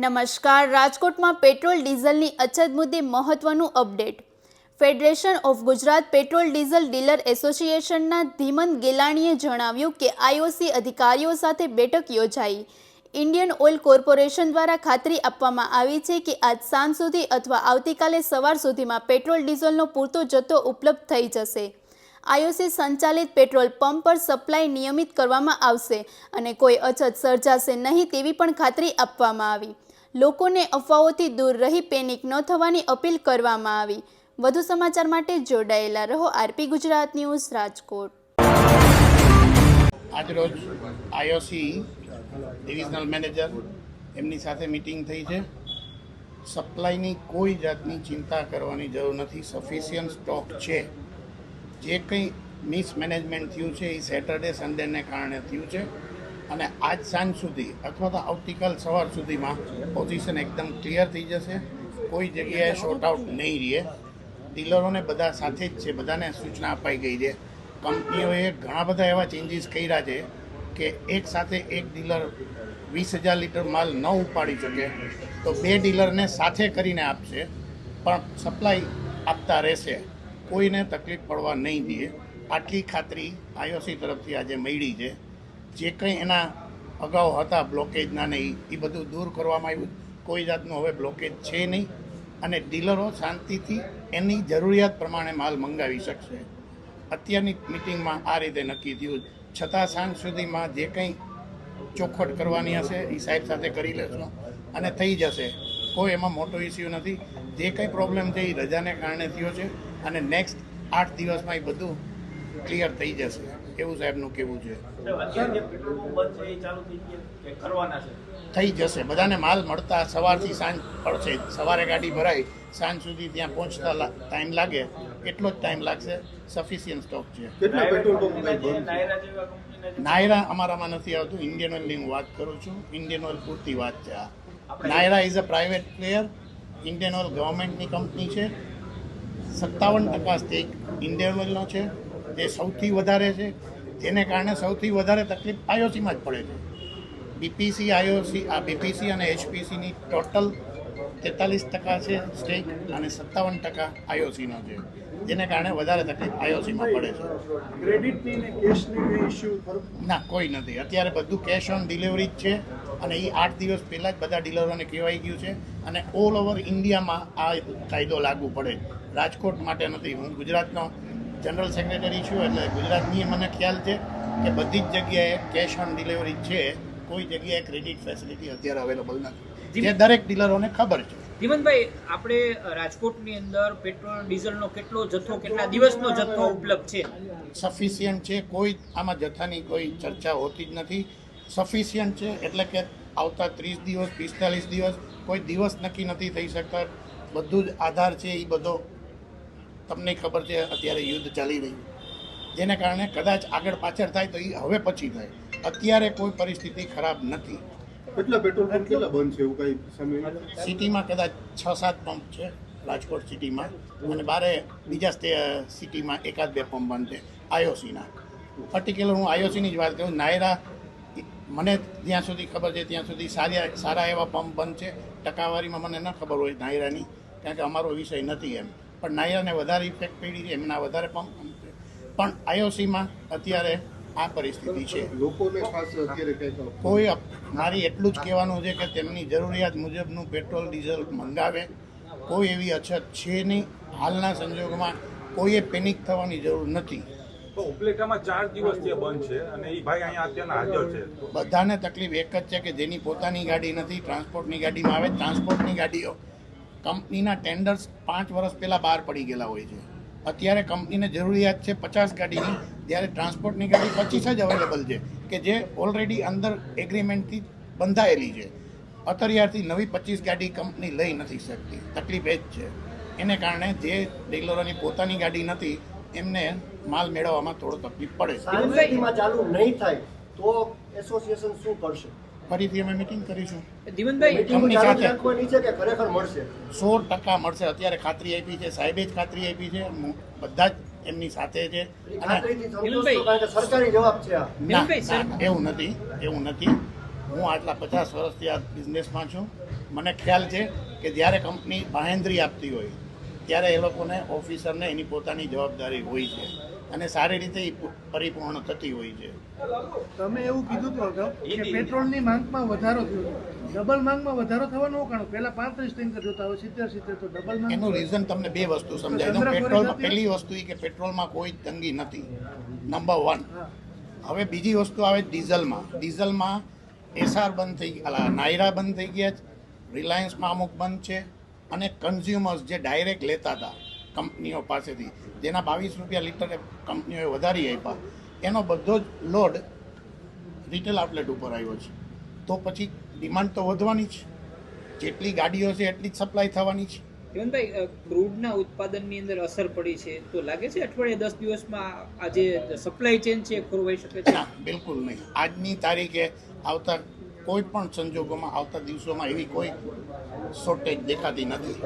નમસ્કાર. રાજકોટમાં પેટ્રોલ ડીઝલની અછત મુદ્દે મહત્વનું update. Federation of Gujarat petrol diesel dealer એસોસિએશનના ધીમન ગેલાણીએ જણાવ્યું કે આઈઓસી અધિકારીઓ સાથે બેઠક યોજાઈ. ઇન્ડિયન ઓઇલ કોર્પોરેશન દ્વારા ખાતરી આપવામાં આવી છે કે આજ સાંજ સુધી અથવા આવતીકાલે સવાર સુધીમાં પેટ્રોલ ડીઝલનો પૂરતો જથ્થો ઉપલબ્ધ થઈ જશે. આઈઓસી સંચાલિત પેટ્રોલ પંપ પર સપ્લાય નિયમિત કરવામાં આવશે અને કોઈ અછત સર્જાશે નહીં તેવી પણ ખાતરી આપવામાં આવી. લોકોને અફવાઓથી દૂર રહી પેનિક ન થવાની અપીલ કરવામાં આવી. વધુ સમાચાર માટે જોડાયેલા રહો આરપી ગુજરાત ન્યૂઝ રાજકોટ. આજરોજ આઈઓસી ડિવિઝનલ મેનેજર એમની સાથે મિટિંગ થઈ છે. સપ્લાયની કોઈ જાતની ચિંતા કરવાની જરૂર નથી. સફિશિયન્ટ સ્ટોક છે. જે કંઈ મિસમેનેજમેન્ટ થયું છે એ સેટરડે સન્ડેને કારણે થયું છે અને આજ સાંજ સુધી અથવા તો આવતીકાલ સવાર સુધીમાં પોઝિશન એકદમ ક્લિયર થઈ જશે. કોઈ જગ્યાએ શોર્ટ આઉટ નહીં રહે. ડીલરોને બધા સાથે જ છે, બધાને સૂચના અપાઈ ગઈ છે. કંપનીઓએ ઘણા બધા એવા ચેન્જીસ કર્યા છે કે એક સાથે એક ડીલર 20,000 લીટર માલ ન ઉપાડી શકે તો 2 ડીલરને સાથે કરીને આપશે, પણ સપ્લાય આપતા રહેશે. કોઈને તકલીફ પડવા નહીં દે. આટલી ખાતરી આઈઓસી તરફથી આજે મળી છે. જે કંઈ એના અગાઉ હતા બ્લોકેજના ને એ બધું દૂર કરવામાં આવ્યું. કોઈ જાતનું હવે બ્લોકેજ છે નહીં અને ડીલરો શાંતિથી એની જરૂરિયાત પ્રમાણે માલ મંગાવી શકશે. અત્યારની મિટિંગમાં આ રીતે નક્કી થયું. છતાં સાંજ સુધીમાં જે કંઈ ચોખવટ કરવાની હશે એ સાહેબ સાથે કરી લેશું અને થઈ જશે. કોઈ એમાં મોટો ઇસ્યુ નથી. જે કંઈ પ્રોબ્લેમ છે એ રજાને કારણે થયો છે અને નેક્સ્ટ 8 દિવસમાં એ બધું ક્લિયર થઈ જશે એવું સાહેબનું કહેવું છે. થઈ જશે. બધાને માલ મળતા સવારથી સાંજ પડશે. સવારે ગાડી ભરાય સાંજ સુધી ત્યાં પહોંચતા ટાઈમ લાગે એટલો જ ટાઈમ લાગશે. સફિશિયન્ટ સ્ટોક છે. નાયરા અમારામાં નથી આવતું. ઇન્ડિયન ઓઇલની હું વાત કરું છું. ઇન્ડિયન ઓઇલ પૂરતી વાત છે આ. Nayara is a private player. Indian Oil ગવર્મેન્ટની કંપની છે. 57% સ્ટેક ઇન્ડિયન ઓઇલનો છે. જે સૌથી વધારે છે, જેને કારણે સૌથી વધારે તકલીફ આઈઓસીમાં જ પડે છે. બીપીસી આઈઓસી આ બીપીસી અને એચપીસીની ટોટલ 43% છે સ્ટેક અને 57% આઈઓસીનો છે, જેને કારણે વધારે તકલીફ આઈઓસીમાં પડે છે. ના, કોઈ નથી. અત્યારે બધું કેશ ઓન ડિલિવરી જ છે અને એ 8 દિવસ પહેલાં જ બધા ડીલરોને કહેવાઈ ગયું છે અને ઓલ ઓવર ઇન્ડિયામાં આ કાયદો લાગુ પડે. રાજકોટ માટે નથી. હું ગુજરાતનો જનરલ સેક્રેટરી છું એટલે ગુજરાતની મને ખ્યાલ છે કે બધી જ જગ્યાએ કેશ ઓન ડિલિવરી છે. કોઈ જગ્યાએ ક્રેડિટ ફેસિલિટી અત્યારે અવેલેબલ નથી, જે દરેક ડીલરોને ખબર છે. ધીમનભાઈ, આપણે રાજકોટની અંદર પેટ્રોલ ડીઝલનો કેટલો જથ્થો, કેટલા દિવસનો જથ્થો ઉપલબ્ધ છે? સફિશિયન્ટ છે. કોઈ આમાં જથ્થાની કોઈ ચર્ચા હોતી જ નથી. સફિશિયન્ટ છે એટલે કે આવતા 30 દિવસ 45 દિવસ કોઈ દિવસ નક્કી નથી થઈ શકતા. બધું જ આધાર છે એ બધો તમને ખબર છે. અત્યારે યુદ્ધ ચાલી રહ્યું, જેને કારણે કદાચ આગળ પાછળ થાય તો એ હવે પછી થાય. અત્યારે કોઈ પરિસ્થિતિ ખરાબ નથી. કેટલા પેટ્રોલ પંપ કેટલા બંધ છે એવું કઈ સમય? સિટીમાં કદાચ 6-7 પંપ છે રાજકોટ સિટીમાં અને બારે બીજા સિટીમાં 1-2 પંપ બંધ છે આઈઓસીના. પર્ટિક્યુલર હું આઈઓસીની જ વાત કરું. નાયરા મને જ્યાં સુધી ખબર છે ત્યાં સુધી સારા એવા પંપ બંધ છે. ટકાવારીમાં મને ન ખબર હોય નાયરાની, કારણ કે અમારો વિષય નથી એમ. પણ નાયરાને વધારે ઇફેક્ટ પડી છે, એમના વધારે પંપ છે. પણ આઈઓસીમાં અત્યારે આ પરિસ્થિતિ છે. લોકોને ખાસ અત્યારે કોઈ મારી એટલું જ કહેવાનું છે કે તેમની જરૂરિયાત મુજબનું પેટ્રોલ ડીઝલ મંગાવે. કોઈ એવી અછત છે નહીં. હાલના સંજોગોમાં કોઈએ પેનિક થવાની જરૂર નથી. ઉપલેટામાં 4 દિવસથી બંધ છે અને એ ભાઈ અહીંયા અત્યારે હાજર છે. બધાને તકલીફ એક જ છે કે જેની પોતાની ગાડી નથી, ટ્રાન્સપોર્ટની ગાડીમાં આવે. ટ્રાન્સપોર્ટની ગાડીઓ કંપનીના ટેન્ડર્સ 5 વર્ષ પહેલાં બહાર પડી ગયેલા હોય છે. અત્યારે કંપનીને જરૂરિયાત છે 50 ગાડીની, જ્યારે ટ્રાન્સપોર્ટની ગાડી 25 જ અવેલેબલ છે કે જે ઓલરેડી અંદર એગ્રીમેન્ટથી બંધાયેલી છે. અત્યારથી નવી 25 ગાડી કંપની લઈ નથી શકતી. તકલીફ એ જ છે. એને કારણે જે ડીલરોની પોતાની ગાડી નથી એમને માલ મેળવવામાં થોડો તકલીફ પડે છે. ચાલુ નહીં થાય તો એસોસિએશન શું કરશે? ફરીથી અમે મિટિંગ કરીશું. ધીમનભાઈ, કંપની સાથે કે ખરેખર મળશે? 100% મળશે. અત્યારે ખાતરી આપી છે, સાહેબે જ ખાતરી આપી છે. બધા જ એમની સાથે છે. સરકારી જવાબ છે. ના, એવું નથી. હું આટલા 50 વર્ષથી આ બિઝનેસમાં છું. મને ખ્યાલ છે કે જ્યારે કંપની બાંહેધરી આપતી હોય ત્યારે એ લોકોને ઓફિસરને એની પોતાની જવાબદારી હોય છે અને સારી રીતે એ પરિપૂર્ણ થતી હોય છે. તમે એવું કીધું તો અગાઉ કે પેટ્રોલની માંગમાં વધારો થયો છે. ડબલ માંગમાં વધારો થવાનું કારણ પહેલા 35 ટેન્કર જોતા હોય 70 તો ડબલ માંગ એનું રીઝન તમને બે વસ્તુ સમજાય દઉં. પેટ્રોલમાં પહેલી વસ્તુ એ કે પેટ્રોલમાં કોઈ તંગી નથી, નંબર 1. હવે બીજી વસ્તુ આવે ડીઝલમાં એસઆર બંધ થઈ ગયા, નાયરા બંધ થઈ ગયા છે, રિલાયન્સમાં અમુક બંધ છે અને કન્ઝ્યુમર્સ જે ડાયરેક્ટ લેતા હતા કંપનીઓ પાસેથી જેના 22 રૂપિયા લીટરે કંપનીઓએ વધારી આપ્યા, એનો બધો જ લોડ રિટેલ આઉટલેટ ઉપર આવ્યો છે. તો પછી ડિમાન્ડ તો વધવાની જ, જેટલી ગાડીઓ છે એટલી જ સપ્લાય થવાની છે. હેમંતભાઈ, ક્રૂડના ઉત્પાદનની અંદર અસર પડી છે તો લાગે છે અઠવાડિયે 10 દિવસમાં આ જે સપ્લાય ચેન છે એ ખોરવાઈ શકે છે? ના, બિલકુલ નહીં. આજની તારીખે આવતા કોઈ પણ સંજોગોમાં આવતા દિવસોમાં એવી કોઈ શોર્ટેજ દેખાતી નથી.